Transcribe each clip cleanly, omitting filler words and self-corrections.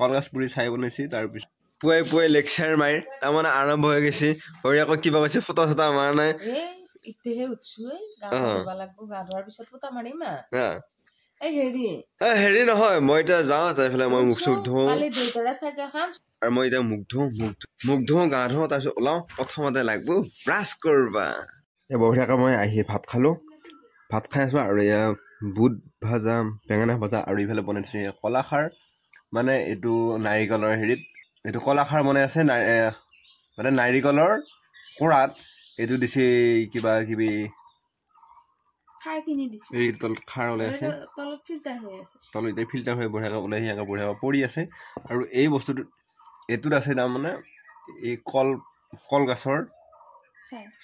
কলগছ পুৰি চাই বনাইছে তাৰপিছত পুৱাই পুৱাই লেকচাৰ মাৰি তাৰমানে আৰম্ভ হৈ গৈছে হৰি আকৌ কিবা কৈছে ফটো চটা মাৰা নাই ইতেহে উঠছো গা ধুব লাগবো গা ধোৱাৰ পিছত ফটো মাৰিম হেৰি নহয় মই এতিয়া যাওঁ তাৰফালে মই মুখ চুখ ধুওঁ আৰু মই এতিয়া মুখ ধুওঁ গা ধুওঁ তাৰপিছত ওলাওঁ প্ৰথমতে লাগবো ব্ৰাছ কৰবা বঢ়িয়াকৈ মই আহি ভাত খালোঁ ভাত খাই আছোঁ আৰু এয়া বুট ভাজা বেঙেনা ভাজা আৰু ইফালে বনাই দিছে কলাখাৰ মানে এইটো নাৰিকলৰ হেৰিত এইটো কলাখাৰ বনাই আছে মানে নাৰিকলৰ কোৰাত এইটো দিছে কিবা কিবি খাৰ ওলাই আছে তলত এতিয়া ফিল্টাৰ হৈ বঢ়িয়াকৈ ওলাই আহি বঢ়িয়াকৈ পৰি আছে আৰু এই বস্তুটো এইটোত আছে তাৰমানে এই কলগছৰ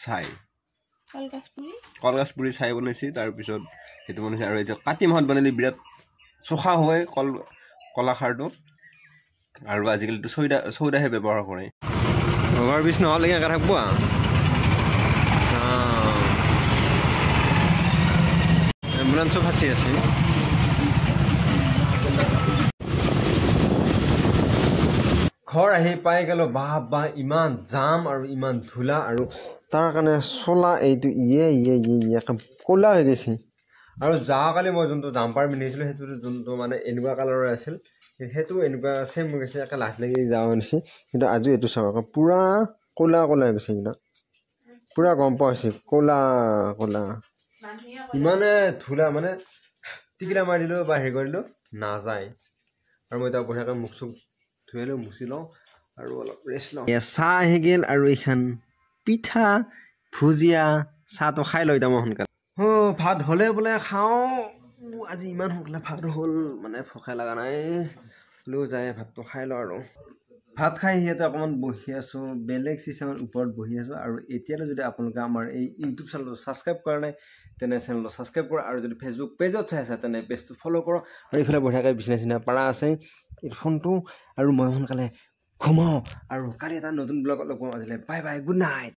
ছাই কলগছ পুৰি ছাই বনাইছে তাৰপিছত সেইটো বনাইছে আৰু এতিয়া কাতি মাহত বনালে বিৰাট চোখা হয় কলাখাৰটো আৰু আজিকালিতো চৌদাহে ব্যৱহাৰ কৰে ঘৰ বিছ নহ'লে একা থাকব এম্বুলেঞ্চো ফাঁচি আছে ঘৰ আহি পাই গ'লো বা ইমান জাম আৰু ইমান ধূলা আৰু তাৰ কাৰণে চলা এইটো ক'লা হৈ গৈছে আৰু যোৱাকালি মই যোনটো জাম্পাৰ পিন্ধিছিলোঁ সেইটো যোনটো মানে এনেকুৱা কালাৰৰ আছিল সেইটো এনেকুৱা ছেম হৈ গৈছে একে লাজ লাগি যাওঁ নিছে কিন্তু আজি এইটো চাব পূৰা ক'লা হৈ গৈছে কিন্তু পূৰা গম পোৱা হৈছে ক'লা ইমানে ধূলা মানে টিকিলা মাৰি দিলোঁ বা হেৰি কৰিলোঁ নাযায় আৰু মই এতিয়া বঢ়িয়াকৈ মুখ চুখ ধুই লৈ মুচি লওঁ আৰু অলপ ৰেষ্ট লওঁ চাহ আহি গ'ল আৰু এইখন পিঠা ভুজিয়া চাহটো খাই লওঁ এতিয়া মই সোনকালে ভাত হ'লে বোলে খাওঁ আজি ইমান সোনকালে ভাত হ'ল মানে ভোকে লগা নাই লৈ যায় ভাতটো খাই লওঁ আৰু ভাত খাই সিহঁতে অকণমান বহি আছোঁ বেলেগ চিষ্টেমৰ ওপৰত বহি আছোঁ আৰু এতিয়ালৈ যদি আপোনালোকে আমাৰ এই ইউটিউব চেনেলটো ছাবস্ক্ৰাইব কৰা নাই তেনে চেনেলটো ছাবস্ক্ৰাইব কৰক আৰু যদি ফেচবুক পেজত চাই আছে তেনে পেজটো ফ'ল' কৰক আৰু এইফালে বঢ়িয়াকৈ বিচনা পাৰা আছে এই ফোনটো আৰু মই সোনকালে ঘুমাওঁ আৰু কালি এটা নতুন ব্লগত লগ পাম আজিলৈ বাই বাই গুড নাইট